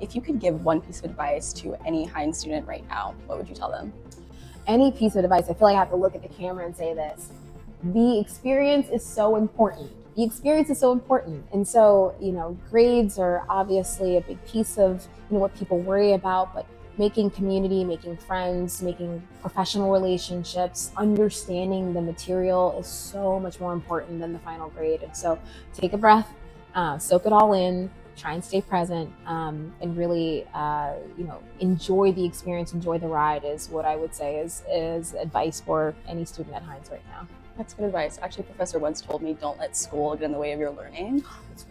If you could give one piece of advice to any Heinz student right now, what would you tell them? Any piece of advice, I feel like I have to look at the camera and say this. The experience is so important. The experience is so important. And so, grades are obviously a big piece of, what people worry about, but making community, making friends, making professional relationships, understanding the material is so much more important than the final grade. And so take a breath, soak it all in, try and stay present, and really, enjoy the experience, enjoy the ride is what I would say is advice for any student at Heinz right now. That's good advice. Actually, a professor once told me, don't let school get in the way of your learning.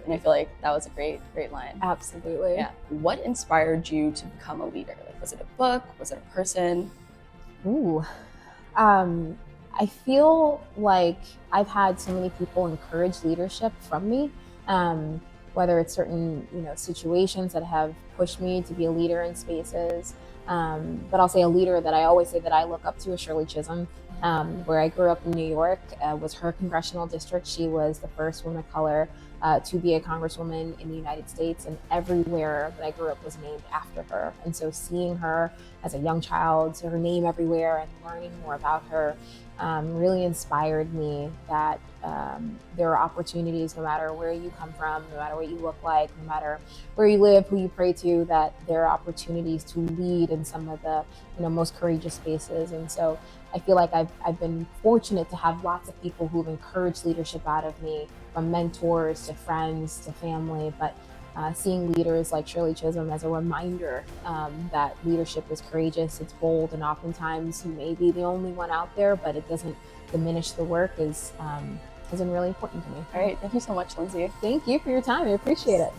And I feel like that was a great line. Absolutely. Yeah. What inspired you to become a leader? Like, was it a book? Was it a person? Ooh. I feel like I've had so many people encourage leadership from me, whether it's certain situations that have pushed me to be a leader in spaces. But I'll say a leader that I always say that I look up to is Shirley Chisholm. Where I grew up in New York was her congressional district. She was the first woman of color to be a congresswoman in the United States, and everywhere that I grew up was named after her. And so seeing her as a young child, her name everywhere, and learning more about her really inspired me that there are opportunities no matter where you come from, no matter what you look like, no matter where you live, who you pray to, that there are opportunities to lead in some of the most courageous spaces. And so I feel like I've been fortunate to have lots of people who've encouraged leadership out of me, from mentors to friends to family, but seeing leaders like Shirley Chisholm as a reminder that leadership is courageous, it's bold, and oftentimes you may be the only one out there, but it doesn't diminish the work has been really important to me. All right. Thank you so much, Lindsay. Thank you for your time. I appreciate it.